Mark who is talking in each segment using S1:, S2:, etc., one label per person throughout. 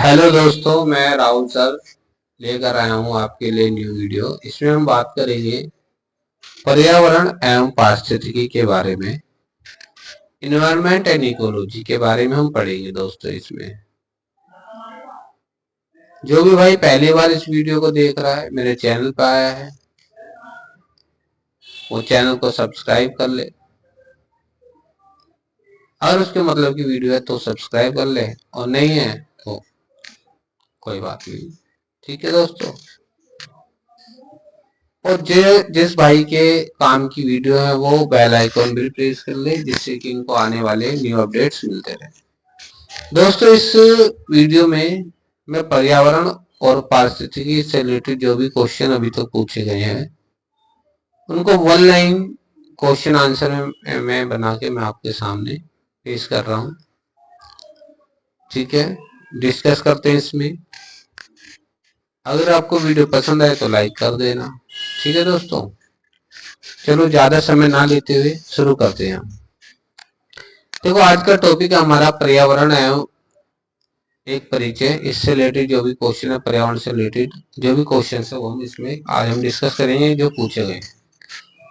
S1: Hello दोस्तों, मैं Rahul sir लेकर आया हूं आपके लिए न्यू वीडियो। इसमें हम बात करेंगे पर्यावरण एवं पारिस्थितिकी के बारे में। इन्वायरमेंट एंड इकोलॉजी के बारे में हम पढ़ेंगे दोस्तों। इसमें जो भी भाई पहली बार इस वीडियो को देख रहा है, मेरे चैनल पर आया है, वो चैनल को सब्सक्राइब कर ले। अगर उसके मतलब की वीडियो है तो सब्सक्राइब कर ले, और नहीं है तो कोई बात नहीं। ठीक है दोस्तों। और जिस भाई के काम की वीडियो है वो बेल आइकॉन भी प्रेस कर ले, जिससे कि इनको आने वाले न्यू अपडेट्स मिलते रहे। दोस्तों, इस वीडियो में मैं पर्यावरण और पारिस्थितिकी से रिलेटेड जो भी क्वेश्चन अभी तक पूछे गए हैं उनको वन लाइन क्वेश्चन आंसर में बना के मैं आपके सामने पेश कर रहा हूँ। ठीक है, डिस्कस करते हैं इसमें। अगर आपको वीडियो पसंद आए तो लाइक कर देना। ठीक है दोस्तों, चलो ज्यादा समय ना लेते हुए शुरू करते हैं। देखो, आज का टॉपिक है हमारा पर्यावरण एवं एक परिचय। इससे रिलेटेड जो भी क्वेश्चन है, पर्यावरण से रिलेटेड जो भी क्वेश्चन है वो हम इसमें आज हम डिस्कस करेंगे जो पूछे गए।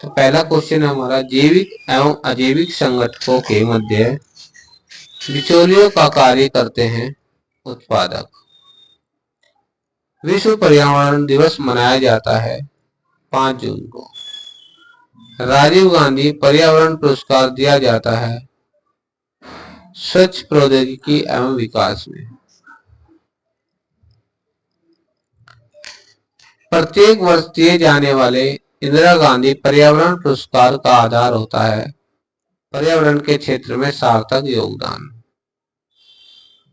S1: तो पहला क्वेश्चन है हमारा, जैविक एवं अजैविक संगठकों के मध्य बिचौलियों का कार्य करते हैं उत्पादक। विश्व पर्यावरण दिवस मनाया जाता है 5 जून को। राजीव गांधी पर्यावरण पुरस्कार दिया जाता है स्वच्छ प्रौद्योगिकी एवं विकास में। प्रत्येक वर्ष दिए जाने वाले इंदिरा गांधी पर्यावरण पुरस्कार का आधार होता है पर्यावरण के क्षेत्र में सार्थक योगदान।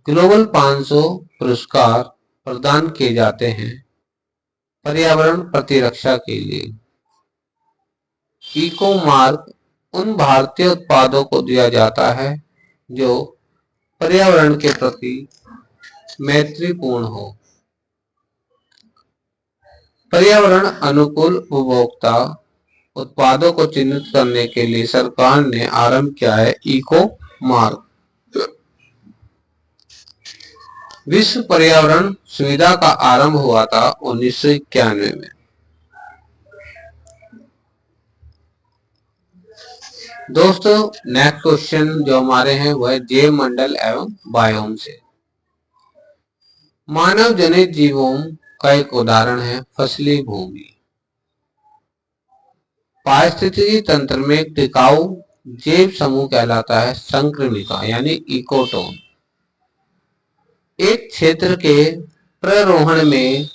S1: ग्लोबल 500 पुरस्कार प्रदान किए जाते हैं पर्यावरण प्रतिरक्षा के लिए। इको मार्क उन भारतीय उत्पादों को दिया जाता है जो पर्यावरण के प्रति मैत्रीपूर्ण हो। पर्यावरण अनुकूल उपभोक्ता उत्पादों को चिन्हित करने के लिए सरकार ने आरंभ किया है इको मार्क। विश्व पर्यावरण सुविधा का आरंभ हुआ था 1991 में। दोस्तों, नेक्स्ट क्वेश्चन जो हमारे हैं वह जैव मंडल एवं बायोम से। मानव जनित जीवों का एक उदाहरण है फसली भूमि। पारिस्थितिकी तंत्र में एक टिकाऊ जैव समूह कहलाता है संक्रमिका यानी इकोटोन। एक क्षेत्र के प्ररोहण में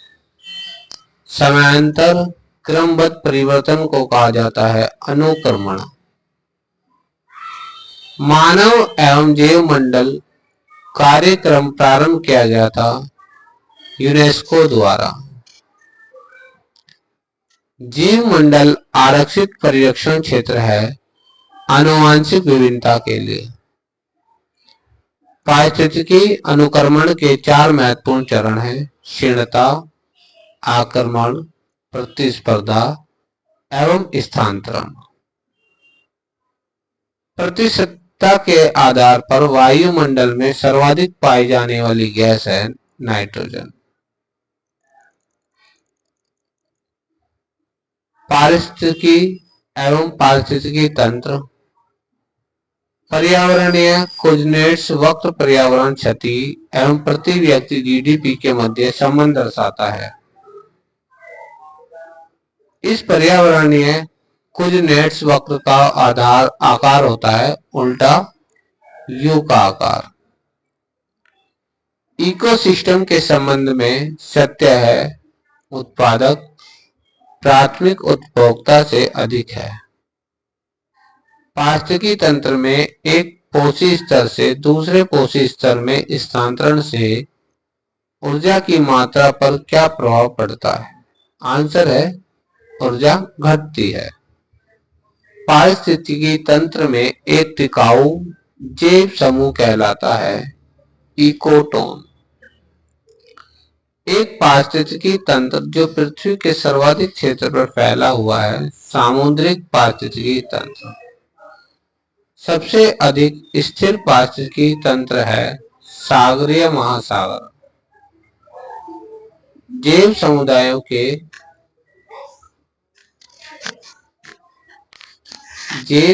S1: समानांतर क्रमबद्ध परिवर्तन को कहा जाता है अनुक्रमण। मानव एवं जैव मंडल कार्यक्रम प्रारंभ किया गया था यूनेस्को द्वारा। जीव मंडल आरक्षित परिरक्षण क्षेत्र है आनुवंशिक विभिन्नता के लिए। पारिस्थितिकी अनुक्रमण के 4 महत्वपूर्ण चरण हैं: क्षीणता, आक्रमण, प्रतिस्पर्धा एवं स्थानांतरण। प्रतिशतता के आधार पर वायुमंडल में सर्वाधिक पाई जाने वाली गैस है नाइट्रोजन। पारिस्थितिकी एवं पारिस्थितिकी तंत्र। पर्यावरणीय कोऑर्डिनेट्स वक्र पर्यावरण क्षति एवं प्रति व्यक्ति जीडीपी के मध्य संबंध दर्शाता है। इस पर्यावरणीय कोऑर्डिनेट्स वक्र का आकार होता है उल्टा यू का आकार। इकोसिस्टम के संबंध में सत्य है उत्पादक प्राथमिक उपभोक्ता से अधिक है। पारिस्थितिकी तंत्र में एक पोषी स्तर से दूसरे पोषी स्तर में स्थानांतरण से ऊर्जा की मात्रा पर क्या प्रभाव पड़ता है? आंसर है ऊर्जा घटती है। पारिस्थितिकी तंत्र में एक टिकाऊ जैव समूह कहलाता है इकोटोन। एक पारिस्थितिकी तंत्र जो पृथ्वी के सर्वाधिक क्षेत्र पर फैला हुआ है सामुद्रिक पारिस्थितिकी तंत्र। सबसे अधिक स्थिर पारिस्थितिकी तंत्र है सागरीय महासागर। जैव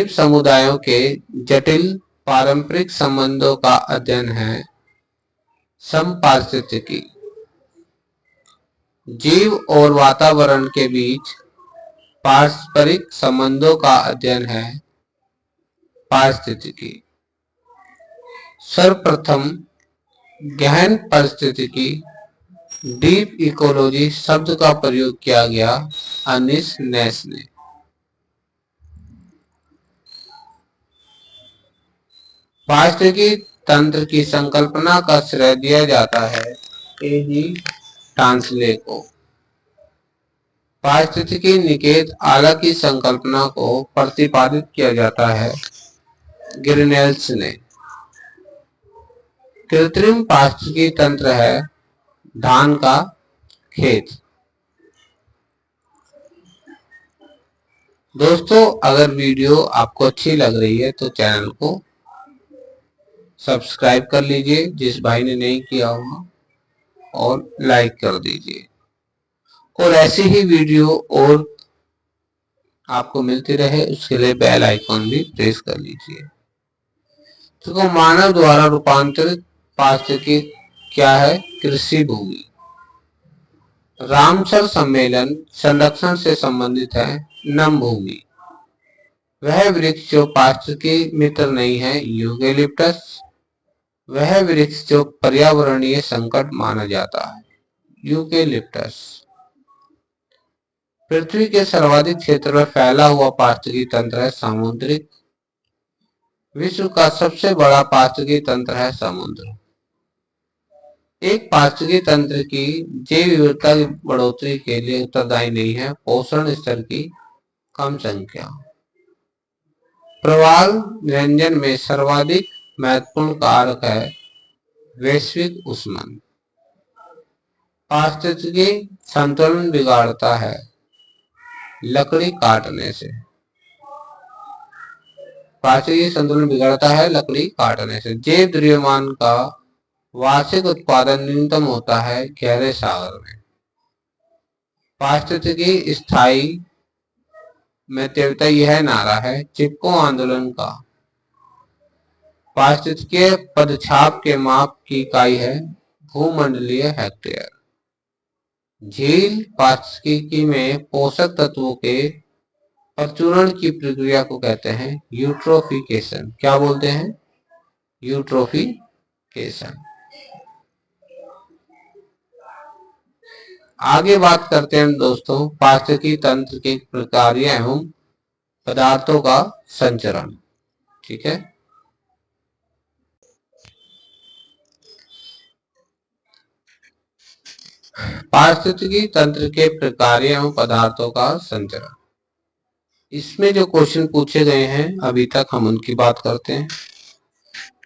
S1: समुदायों के जटिल पारंपरिक संबंधों का अध्ययन है समपारिस्थितिकी। जीव और वातावरण के बीच पारस्परिक संबंधों का अध्ययन है पारिस्थितिकी। सर्वप्रथम गहन पारिस्थितिकी डीप इकोलॉजी शब्द का प्रयोग किया गया अनिस नेस ने। पारिस्थितिकी तंत्र की संकल्पना का श्रेय दिया जाता है ए.जी. टांसले को। पारिस्थितिकी निकेत आला की संकल्पना को प्रतिपादित किया जाता है ग्रिनेल्स ने। कृत्रिम पारिस्थितिकी तंत्र है धान का खेत। दोस्तों, अगर वीडियो आपको अच्छी लग रही है तो चैनल को सब्सक्राइब कर लीजिए जिस भाई ने नहीं किया हुआ, और लाइक कर दीजिए, और ऐसी ही वीडियो और आपको मिलती रहे उसके लिए बेल आइकॉन भी प्रेस कर लीजिए। तो मानव द्वारा रूपांतरित पारिस्थितिकी क्या है? कृषि भूमि। रामसर सम्मेलन संरक्षण से संबंधित है नम भूमि। वह वृक्ष जो पारिस्थितिकी मित्र नहीं है यूकेलिप्टस। वह वृक्ष जो पर्यावरणीय संकट माना जाता है यूकेलिप्टस। पृथ्वी के सर्वाधिक क्षेत्र में फैला हुआ पारिस्थितिकी तंत्र है सामुद्रिक। विश्व का सबसे बड़ा पारिस्थितिकी तंत्र है समुद्र। एक पारिस्थितिकी तंत्र की जैव विविधता की बढ़ोतरी के लिए उत्तरदायी नहीं है पोषण स्तर की कम संख्या। प्रवाल निरंजन में सर्वाधिक महत्वपूर्ण कारक है वैश्विक ऊष्मन। पारिस्थितिकी संतुलन बिगाड़ता है लकड़ी काटने से। पारिस्थितिकी संतुलन बिगड़ता है लकड़ी काटने से। जैव द्रव्यमान का वार्षिक उत्पादन न्यूनतम होता है गहरे सागर में। पारिस्थितिकी स्थायी में तीव्रता यह नारा है चिपको आंदोलन का। पारिस्थितिकीय पदछाप के माप की इकाई है भूमंडलीय हेक्टेयर। झील पारिस्थितिकी में पोषक तत्वों के प्रचुरण की प्रक्रिया को कहते हैं यूट्रोफिकेशन। क्या बोलते हैं? यूट्रोफिकेशन। आगे बात करते हैं दोस्तों पारिस्थितिकी तंत्र के प्रक्रिया एवं पदार्थों का संचरण। ठीक है, पारिस्थितिकी तंत्र के प्रक्रिया एवं पदार्थों का संचरण। इसमें जो क्वेश्चन पूछे गए हैं अभी तक हम उनकी बात करते हैं।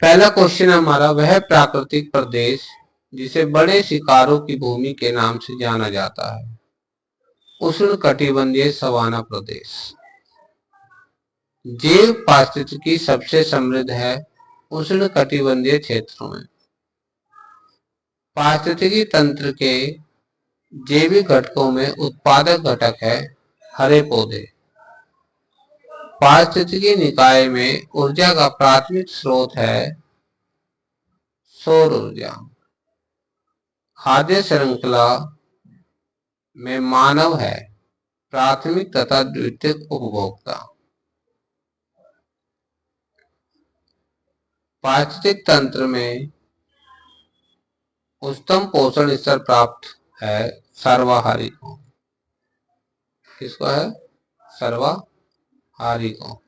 S1: पहला क्वेश्चन हमारा वह प्राकृतिक प्रदेश जिसे बड़े शिकारों की भूमि के नाम से जाना जाता है उष्ण कटिबंधीय सवाना प्रदेश। जैव पारिस्थितिकी सबसे समृद्ध है उष्ण कटिबंधीय क्षेत्रों में। पारिस्थितिकी तंत्र के जैविक घटकों में उत्पादक घटक है हरे पौधे। पारिस्थितिकी निकाय में ऊर्जा का प्राथमिक स्रोत है सौर ऊर्जा। खाद्य श्रृंखला में मानव है प्राथमिक तथा द्वितीयक उपभोक्ता। पारिस्थितिक तंत्र में उच्चतम पोषण स्तर प्राप्त है सर्वाहारी को। किसको है? सर्वाहारी को।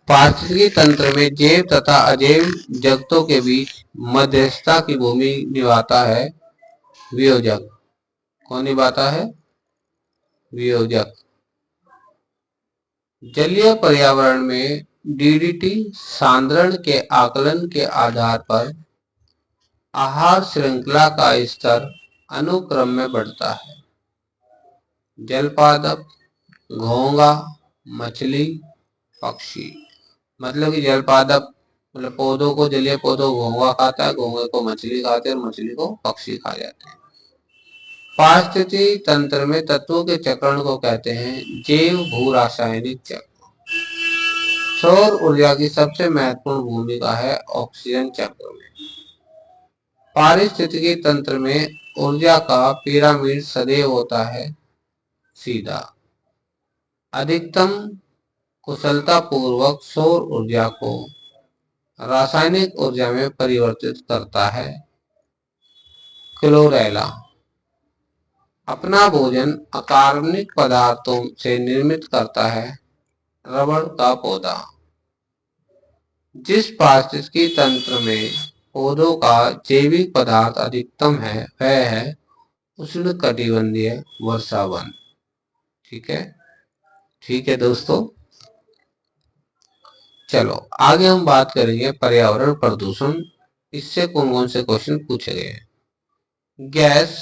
S1: पारिस्थितिकी तंत्र में जैव तथा अजैव जगतों के बीच मध्यस्थता की भूमि निभाता है वियोजक। कौन निभाता है? वियोजक। जलीय पर्यावरण में डीडीटी सांद्रण के आकलन के आधार पर आहार श्रृंखला का स्तर अनुक्रम में बढ़ता है। जल पादप, घोंघा, मछली, पक्षी। मतलब कि जल पादप मतलब पौधों को, जलीय पौधों को घोंघा खाता है, घोंघे को मछली खाते हैं और मछली को पक्षी खा जाते हैं। पारिस्थितिकी तंत्र में तत्वों के चक्रण को कहते हैं जैव भू रासायनिक चक्र। सौर ऊर्जा की सबसे महत्वपूर्ण भूमिका है ऑक्सीजन चक्र में। पारिस्थितिकी तंत्र में ऊर्जा का पिरामिड सदैव होता है सीधा। अधिकतम कुशलतापूर्वक सौर ऊर्जा को रासायनिक ऊर्जा में परिवर्तित करता है क्लोरेला। अपना भोजन अकार्बनिक पदार्थों से निर्मित करता है रबड़ का पौधा। जिस पारिस्थितिकी तंत्र में पौधों का जैविक पदार्थ अधिकतम है वह है उष्णकटिबंधीय वर्षा वन। ठीक है दोस्तों, चलो आगे हम बात करेंगे पर्यावरण प्रदूषण। इससे कौन कौन से क्वेश्चन पूछे गए हैं। गैस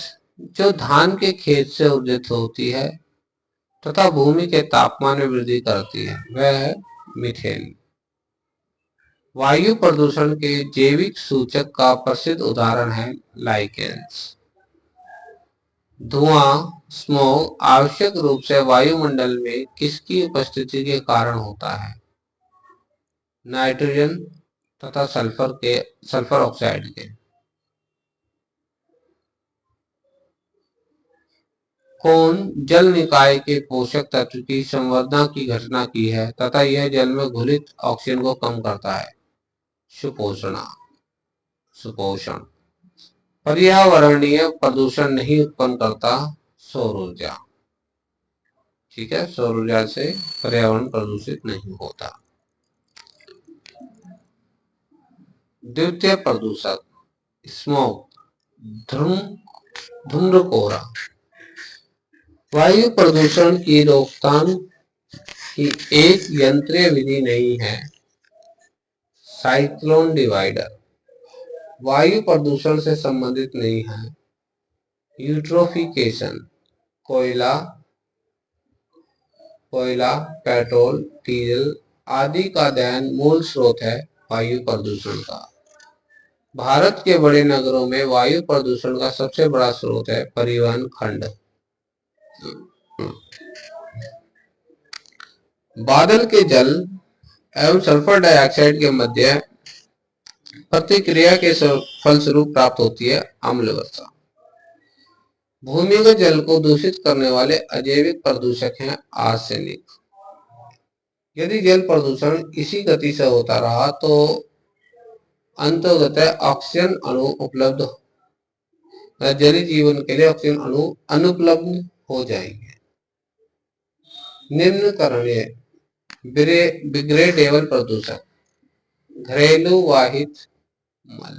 S1: जो धान के खेत से उर्जित होती है तथा भूमि के तापमान में वृद्धि करती है वह है मीथेन। वायु प्रदूषण के जैविक सूचक का प्रसिद्ध उदाहरण है लाइकेन्स। धुआं स्मोक आवश्यक रूप से वायुमंडल में किसकी उपस्थिति के कारण होता है। नाइट्रोजन तथा सल्फर ऑक्साइड के। कौन जल निकाय के पोषक तत्व की संवर्धना की घटना की है तथा यह जल में घुलित ऑक्सीजन को कम करता है। सुपोषण। पर्यावरणीय प्रदूषण नहीं उत्पन्न करता सौर ऊर्जा। ठीक है, सौर ऊर्जा से पर्यावरण प्रदूषित नहीं होता। द्वितीय प्रदूषक स्मोक धूम्रकोरा। वायु प्रदूषण की रोकथाम की एक यंत्रीय विधि नहीं है साइक्लोन डिवाइडर। वायु प्रदूषण से संबंधित नहीं है यूट्रोफिकेशन। कोयला पेट्रोल डीजल आदि का दहन मूल स्रोत है वायु प्रदूषण का। भारत के बड़े नगरों में वायु प्रदूषण का सबसे बड़ा स्रोत है परिवहन खंड। बादल के जल एवं सल्फर डाइऑक्साइड के मध्य प्रतिक्रिया के फलस्वरूप प्राप्त होती है अम्ल वर्षा। भूमिगत जल को दूषित करने वाले अजैविक प्रदूषक हैं आर्सेनिक। यदि जल प्रदूषण इसी गति से होता रहा तो अंततः ऑक्सीजन अणु उपलब्ध जलीय जीवन के लिए ऑक्सीजन अणु अनुपलब्ध हो जाएंगे। निम्न करणीय बिग्रेडेबल प्रदूषक घरेलू वाहित मल।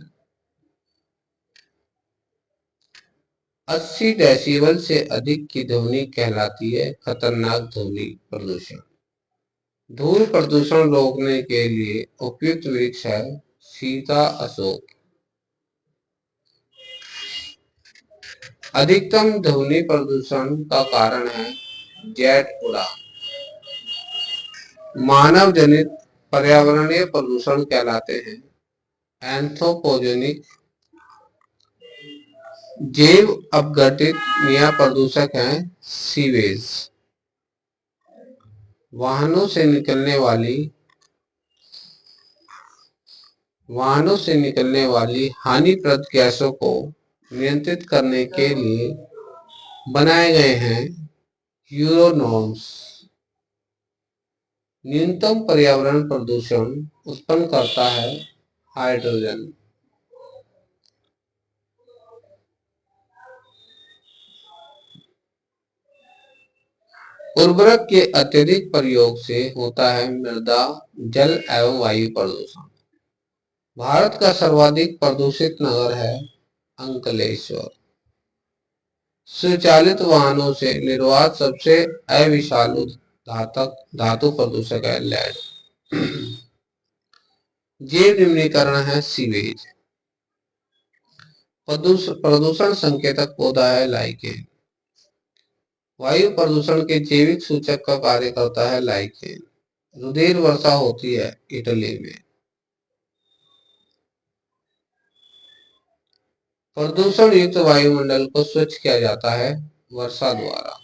S1: 80 डेसिबल से अधिक की ध्वनि कहलाती है खतरनाक ध्वनि प्रदूषण। धूल प्रदूषण रोकने के लिए उपयुक्त वृक्ष है सीता अशोक। अधिकतम ध्वनि प्रदूषण का कारण है जेट उड़ान। मानव जनित पर्यावरणीय प्रदूषण कहलाते हैं एंथ्रोपोजेनिक। जैव अपघटित प्रदूषक हैं सीवेज। वाहनों से निकलने वाली हानिप्रद गैसों को नियंत्रित करने के लिए बनाए गए हैं यूरो नॉर्म्स। न्यूनतम पर्यावरण प्रदूषण उत्पन्न करता है हाइड्रोजन। उर्वरक के अत्यधिक प्रयोग से होता है मृदा जल एवं वायु प्रदूषण। भारत का सर्वाधिक प्रदूषित नगर है अंकलेश्वर। स्वचालित वाहनों से निर्वात सबसे अविषालु धातु प्रदूषक है लेड। जैव निम्नीकरण है सीवेज। प्रदूषण संकेतक पौधा है लाइकेन। वायु प्रदूषण के जैविक सूचक का कार्य करता है लाइकेन। रुधिर वर्षा होती है इटली में। प्रदूषण युक्त वायुमंडल को स्वच्छ किया जाता है वर्षा द्वारा।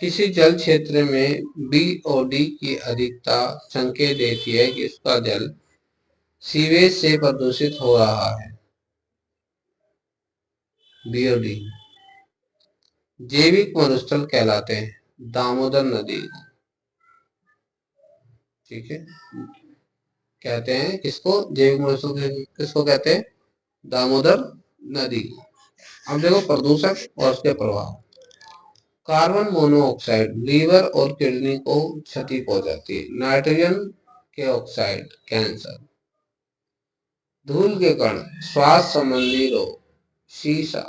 S1: किसी जल क्षेत्र में बीओडी की अधिकता संकेत देती है कि उसका जल सीवेज से प्रदूषित हो रहा है। बीओडी जैविक मरुस्थल कहलाते हैं, दामोदर नदी। ठीक है, कहते हैं किसको, जैविक मरुस्थल किसको कहते हैं, दामोदर नदी। अब देखो प्रदूषण और उसके प्रभाव। कार्बन मोनोऑक्साइड लीवर और किडनी को क्षति पहुंचाती है। नाइट्रोजन के ऑक्साइड कैंसर। धूल के कण श्वास संबंधी रोग। शीशा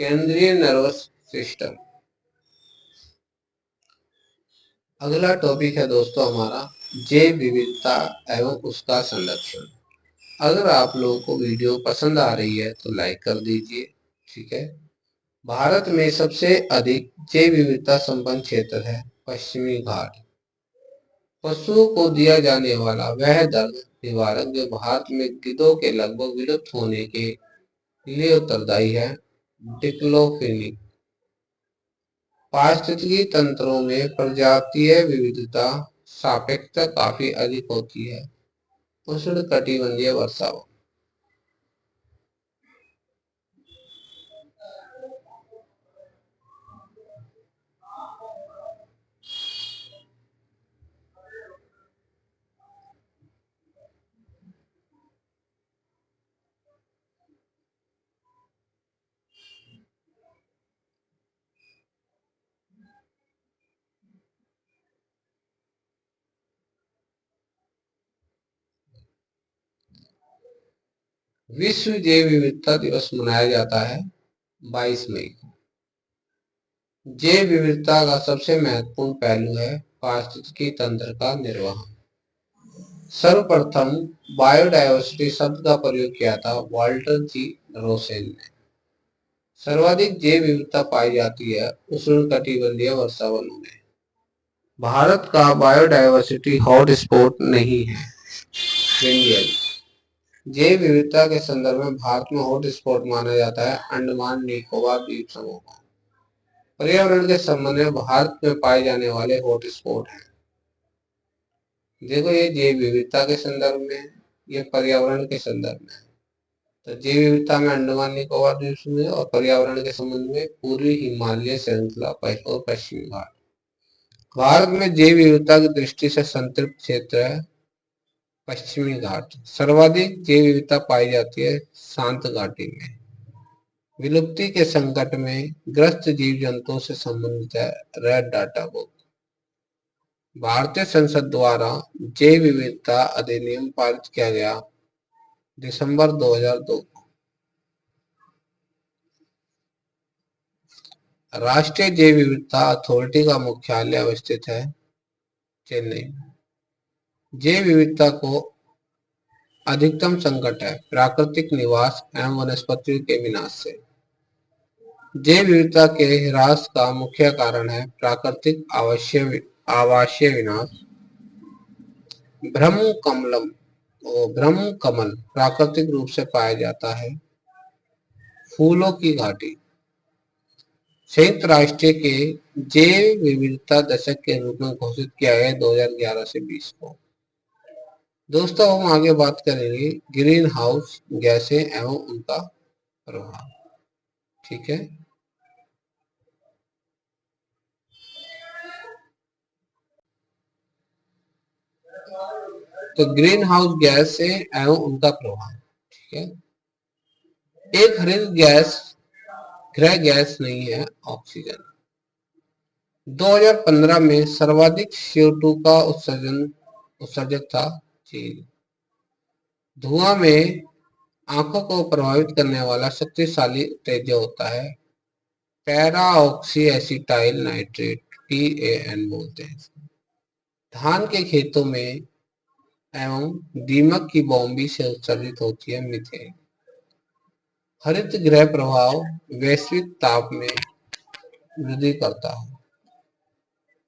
S1: केंद्रीय नर्वस सिस्टम। अगला टॉपिक है दोस्तों हमारा जैव विविधता एवं उसका संरक्षण। अगर आप लोगों को वीडियो पसंद आ रही है तो लाइक कर दीजिए। ठीक है। भारत में सबसे अधिक जैव विविधता संपन्न क्षेत्र है पश्चिमी घाट। पशुओं को दिया जाने वाला वह दर्द निवारक जो भारत में गिद्धों के लगभग विलुप्त होने के लिए उत्तरदायी है, डिक्लोफिनेक। पारिस्थितिकी तंत्रों में प्रजातीय विविधता सापेक्षता काफी अधिक होती है। उष्णकटिबंधीय वर्षावन। विश्व जैव विविधता दिवस मनाया जाता है 22 मई को। जैव विविधता का सबसे महत्वपूर्ण पहलू है पारिस्थितिकी तंत्र का निर्वहन। सर्वप्रथम बायोडायवर्सिटी शब्द का प्रयोग किया था वाल्टर जी रोसेन ने। सर्वाधिक जैव विविधता पाई जाती है उष्णकटिबंधीय वर्षावनों में। भारत का बायोडायवर्सिटी हॉटस्पॉट नहीं है। इंडियन जैव विविधता के संदर्भ में भारत में हॉटस्पॉट माना जाता है अंडमान निकोबार द्वीप समूह को। पर्यावरण के संबंध में भारत में पाए जाने वाले हॉटस्पॉट हैं। देखो ये जैव विविधता के संदर्भ में, ये पर्यावरण के संदर्भ में। तो जैव विविधता में अंडमान निकोबार द्वीप समूह और पर्यावरण के संबंध में पूर्वी हिमालय श्रृंखला और पश्चिमी घाट। भारत में जैव विविधता की दृष्टि से संतृप्त क्षेत्र है पश्चिमी घाट। सर्वाधिक जैव विविधता पाई जाती है शांत घाटी में। विलुप्ति के संकट में ग्रस्त जीव जंतुओं से संबंधित है रेड डाटा बुक। भारतीय संसद द्वारा जैव विविधता अधिनियम पारित किया गया दिसंबर 2002। राष्ट्रीय जैव विविधता अथॉरिटी का मुख्यालय अवस्थित है चेन्नई। जैव विविधता को अधिकतम संकट है प्राकृतिक निवास एवं वनस्पतियों के विनाश से। जैव विविधता के ह्रास का मुख्य कारण है प्राकृतिक आवासीय विनाश। ब्रह्म कमल प्राकृतिक रूप से पाया जाता है। फूलों की घाटी संयुक्त राष्ट्र के जैव विविधता दशक के रूप में घोषित किया गया 2011 से 20 को। दोस्तों हम आगे बात करेंगे ग्रीन हाउस गैसें एवं उनका प्रभाव। ठीक है। तो ग्रीन हाउस गैस से एवं उनका प्रभाव। ठीक है। एक हरित गैस ग्रह गैस नहीं है ऑक्सीजन। 2015 में सर्वाधिक CO2 का उत्सर्जक था चीन। धुआं में आंखों को प्रभावित करने वाला शक्तिशाली उत्तेजक होता है para oxy acetyl nitrate, PAN बोलते हैं। धान के खेतों में एवं दीमक की बॉम्बी से उत्सर्जित होती है मीथेन। हरित गृह प्रभाव वैश्विक ताप में वृद्धि करता है।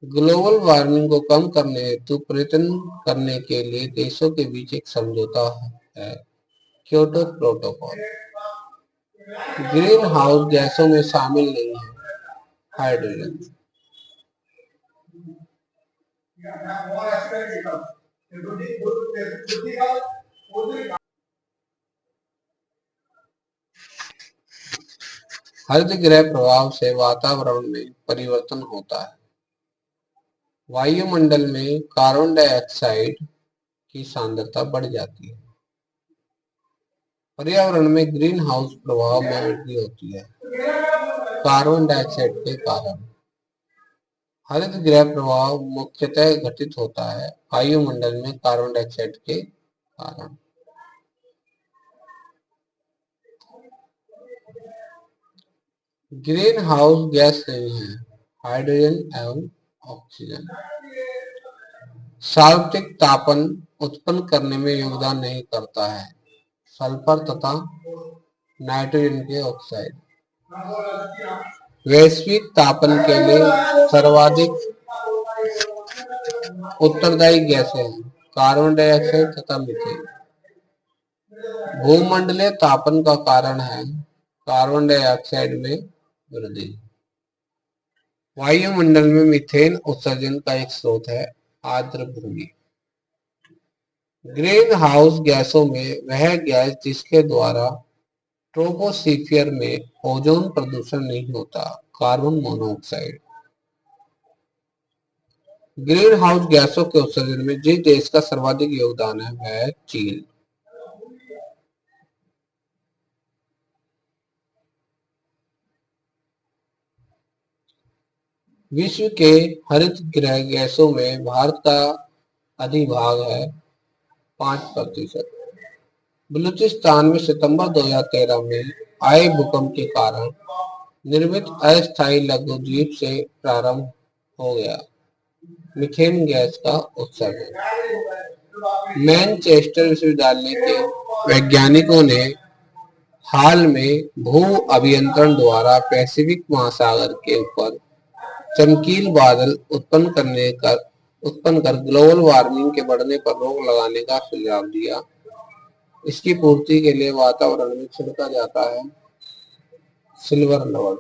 S1: ग्लोबल वार्मिंग को कम करने हेतु प्रयत्न करने के लिए देशों के बीच एक समझौता है क्योटो प्रोटोकॉल। ग्रीन हाउस गैसों में शामिल नहीं है हाइड्रोजन। हरित गृह प्रभाव से वातावरण में परिवर्तन होता है। वायुमंडल में कार्बन डाइऑक्साइड की सांद्रता बढ़ जाती है। पर्यावरण में ग्रीन हाउस प्रभाव में वृद्धि होती है कार्बन डाइऑक्साइड के कारण। हरित गृह प्रभाव मुख्यतः घटित होता है वायुमंडल में कार्बन डाइऑक्साइड के कारण। ग्रीन हाउस गैस नहीं है हाइड्रोजन एवं ऑक्सीजन। सार्वत्रिक तापन उत्पन्न करने में योगदान नहीं करता है सल्फर तथा नाइट्रोजन के ऑक्साइड। वैश्विक तापन के लिए सर्वाधिक उत्तरदायी गैसें हैं कार्बन डाइऑक्साइड तथा मीथेन। भूमंडलीय तापन का कारण है कार्बन डाइऑक्साइड में वृद्धि। वायुमंडल में मीथेन उत्सर्जन का एक स्रोत है आर्द्र भूमि। ग्रीन हाउस गैसों में वह गैस जिसके द्वारा ट्रोपोस्फियर में ओजोन प्रदूषण नहीं होता कार्बन मोनोऑक्साइड। ग्रीन हाउस गैसों के उत्सर्जन में जिस देश का सर्वाधिक योगदान है वह है चीन। विश्व के हरित गृह गैसों में भारत का अधिभाग है 5%। बलूचिस्तान में सितंबर 2013 में आए भूकंप के कारण निर्मित अस्थायी लघुद्वीप से प्रारंभ हो गया मीथेन गैस का उत्सर्जन। मैनचेस्टर विश्वविद्यालय के वैज्ञानिकों ने हाल में भू अभियंत्रण द्वारा पैसिफिक महासागर के ऊपर चमकील बादल उत्पन्न कर ग्लोबल वार्मिंग के बढ़ने पर रोक लगाने का सुझाव दिया। इसकी पूर्ति के लिए वातावरण में छिड़का जाता है सिल्वर लवण।